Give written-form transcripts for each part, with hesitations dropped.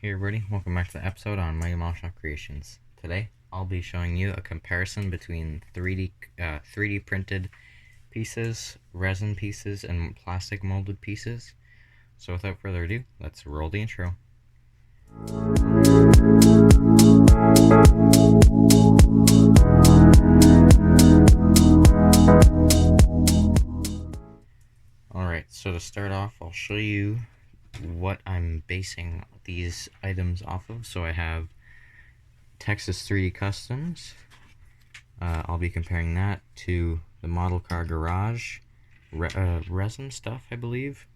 Hey everybody, welcome back to the episode on Mighty Shop Creations. Today, I'll be showing you a comparison between 3D printed pieces, resin pieces, and plastic molded pieces. So without further ado, let's roll the intro. Alright, so to start off, I'll show you what I'm basing these items off of. So I have Texas 3D Customs. I'll be comparing that to the Model Car Garage resin stuff, I believe,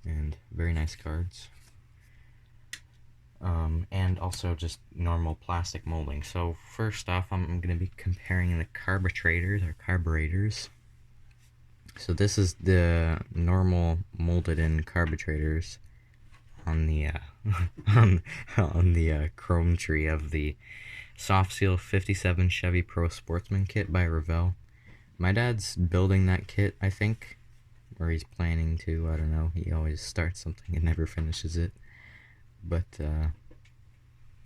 and very nice cards. And also just normal plastic molding. So first off, I'm going to be comparing the carburetors. So this is the normal molded in carburetors on the on the chrome tree of the Soft Seal 57 Chevy Pro Sportsman kit by Revell. My dad's building that kit, I think, or he's planning to. I don't know. He always starts something and never finishes it. But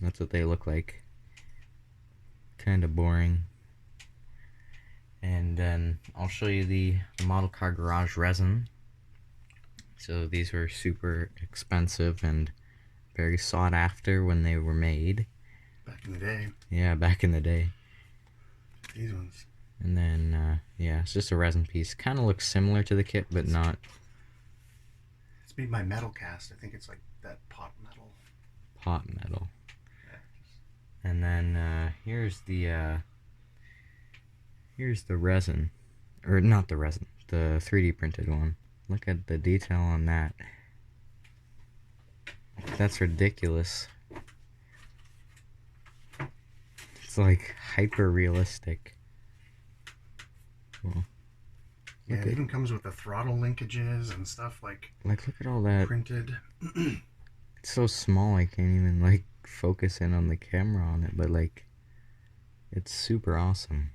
that's what they look like. Kind of boring. And then I'll show you the Model Car Garage resin. So these were super expensive and very sought after when they were made. Back in the day. Yeah, back in the day. These ones. And then, yeah, it's just a resin piece. Kind of looks similar to the kit, but not. It's made by Metal Cast. I think it's like that pot metal. Pot metal. Yeah. And then, here's the resin. Or not the resin, the 3D printed one. Look at the detail on that. That's ridiculous. It's like hyper realistic. Well, yeah, it even comes with the throttle linkages and stuff like look at all that printed. It's so small I can't even like focus in on the camera on it, but like it's super awesome.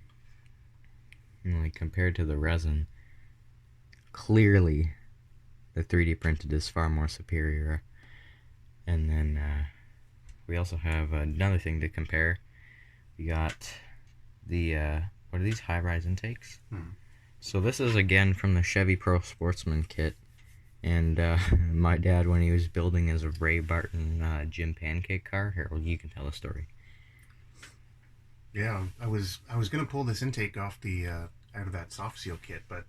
And like compared to the resin, clearly the 3D printed is far more superior. And then we also have another thing to compare. We got the what are these, high-rise intakes? So this is again from the Chevy Pro Sportsman kit, and my dad, when he was building his Ray Barton Jim Pancake car. Here, well, you can tell the story. Yeah, I was gonna pull this intake off the out of that soft seal kit, but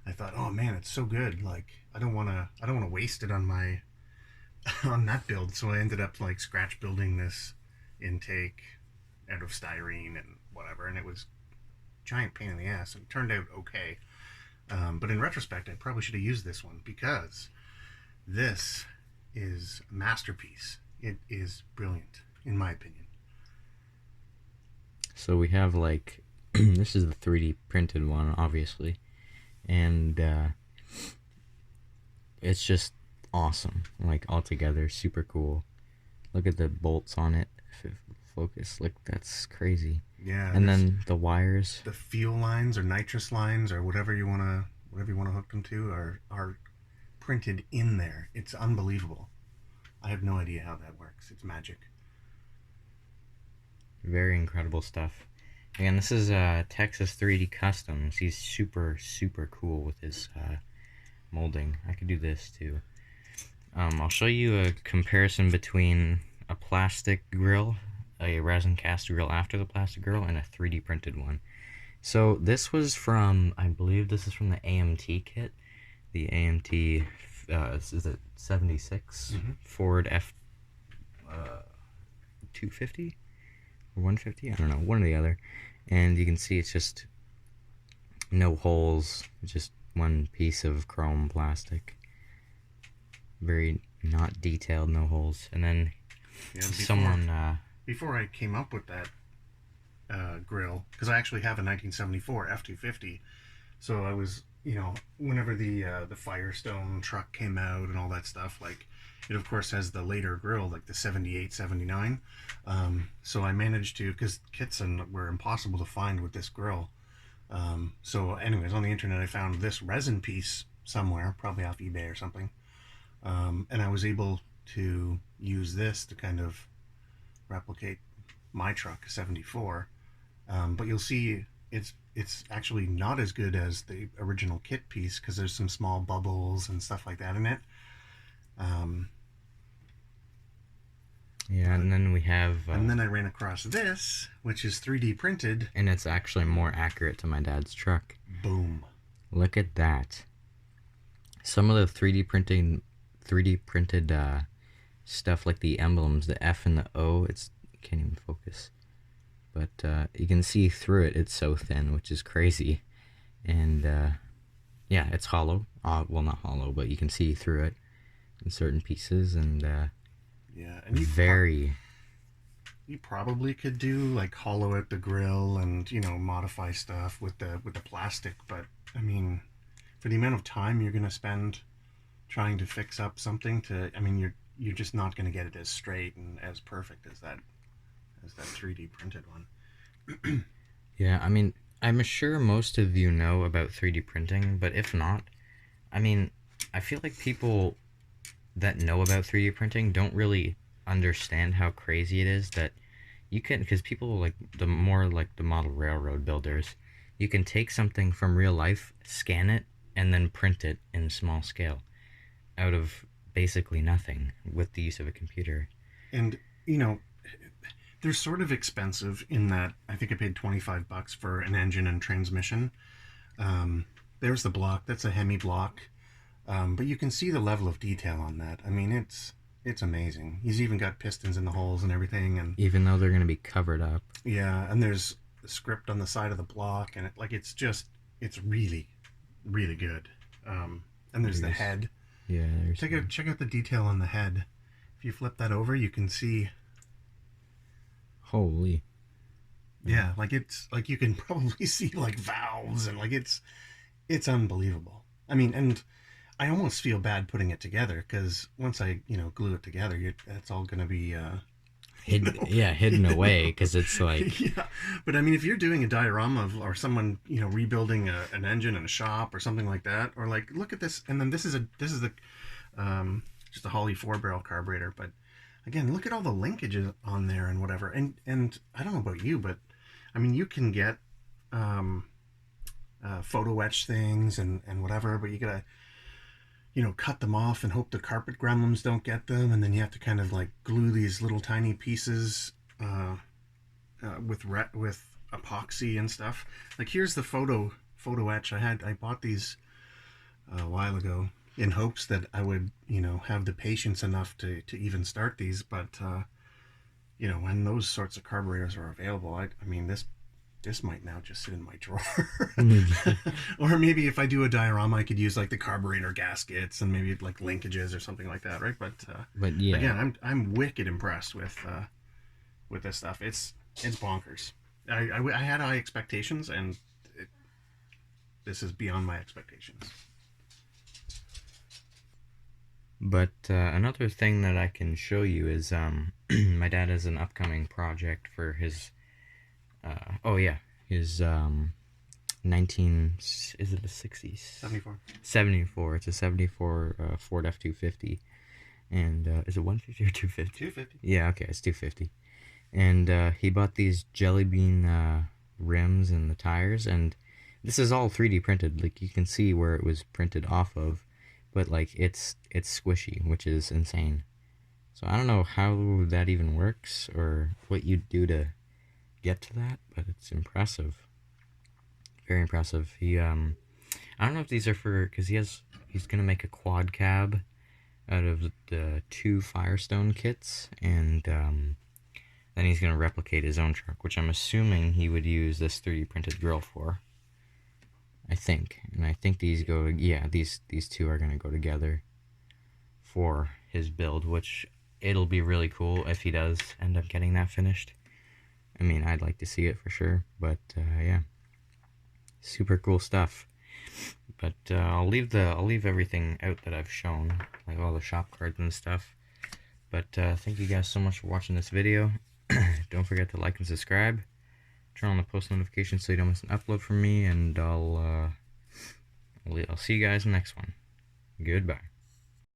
I thought, oh man, it's so good. Like I don't wanna waste it on my on that build. So I ended up like scratch building this intake out of styrene and whatever, and it was a giant pain in the ass. And it turned out okay, but in retrospect, I probably should have used this one because this is a masterpiece. It is brilliant, in my opinion. So we have like this is the 3D printed one, obviously, and it's just awesome, like altogether super cool. Look at the bolts on it. Focus, like that's crazy. Yeah, and then the wires, the fuel lines or nitrous lines or whatever you wanna hook them to are printed in there. It's unbelievable. I have no idea how that works. It's magic. Very incredible stuff. Again, this is Texas 3D Customs. He's super cool with his molding. I could do this too. I'll show you a comparison between a plastic grill, a resin cast grill after the plastic grill, and a 3D printed one. So this was from, I believe this is from the AMT kit. The AMT, is it 76? Ford F 250? Or 150? I don't know, one or the other. And you can see it's just no holes, just one piece of chrome plastic. Very not detailed, no holes. And then before I came up with that grill, because I actually have a 1974 F250, so I was, whenever the Firestone truck came out and all that stuff, like it of course has the later grill, like the 78, 79. So I managed to, because kits were impossible to find with this grill. So anyways, on the internet I found this resin piece somewhere, probably off eBay or something. And I was able to use this to kind of replicate my truck, a 74. But you'll see it's actually not as good as the original kit piece because there's some small bubbles and stuff like that in it. Um, Yeah, but and then we have, and then I ran across this, which is 3D printed. and it's actually more accurate to my dad's truck. Boom. Look at that. Some of the 3D printed stuff like the emblems, the F and the O, it's can't even focus. But you can see through it. It's so thin, which is crazy. And yeah, it's hollow. Well, not hollow, but you can see through it in certain pieces. And Yeah, and very. You probably could do like hollow out the grill and modify stuff with the plastic, but I mean, for the amount of time you're gonna spend trying to fix up something you're just not gonna get it as straight and as perfect as that 3D printed one. Yeah, I mean, I'm sure most of you know about 3D printing, but if not, I mean, I feel like people that know about 3D printing don't really understand how crazy it is that you can, because people like the model railroad builders, you can take something from real life, scan it, and then print it in small scale out of basically nothing with the use of a computer. And you know, they're sort of expensive in that I think I paid $25 for an engine and transmission. Um, there's the block. That's a Hemi block. But you can see the level of detail on that. I mean, it's amazing. He's even got pistons in the holes and everything, and Even though they're going to be covered up. yeah, and there's the script on the side of the block, and it's really, really good. And there's the head. Yeah, there's. Check out the detail on the head. If you flip that over, you can see. Holy. Yeah, like it's like you can probably see like valves and like it's unbelievable. I mean, and I almost feel bad putting it together because once I glue it together, that's all gonna be hidden away because it's like. yeah. But I mean, if you're doing a diorama or someone rebuilding an engine in a shop or something like that, or like look at this, and then this is the just a Holly 4-barrel carburetor, but again, look at all the linkages on there and whatever, and I don't know about you, but I mean, you can get photo etch things and whatever, but you gotta cut them off and hope the carpet gremlins don't get them, and then you have to kind of like glue these little tiny pieces with epoxy and stuff. Like here's the photo etch. I bought these a while ago in hopes that I would have the patience enough to even start these, but when those sorts of carburetors are available, I mean this might now just sit in my drawer. Or maybe if I do a diorama, I could use like the carburetor gaskets and maybe like linkages or something like that, right? But yeah, again, I'm wicked impressed with this stuff. It's bonkers. I had high expectations, and this is beyond my expectations. But another thing that I can show you is my dad has an upcoming project for his his 19, is it the 60s? 74. 74. It's a 74 Ford F-250. And is it 150 or 250? 250. Yeah, okay, it's 250. And he bought these jelly bean rims and the tires, and this is all 3D printed. Like you can see where it was printed off of, but like it's squishy, which is insane. So I don't know how that even works or what you do to get to that, but it's impressive. Very impressive. He I don't know if these are for, because he's gonna make a quad cab out of the 2 Firestone kits, and then he's gonna replicate his own truck, which I'm assuming he would use this 3D printed grill for. I think, and I think these these two are gonna go together for his build, which it'll be really cool if he does end up getting that finished. I mean, I'd like to see it for sure, but yeah, super cool stuff. But I'll leave everything out that I've shown, like all the shop cards and stuff. But thank you guys so much for watching this video. Don't forget to like and subscribe. Turn on the post notifications so you don't miss an upload from me, and I'll see you guys in the next one. Goodbye.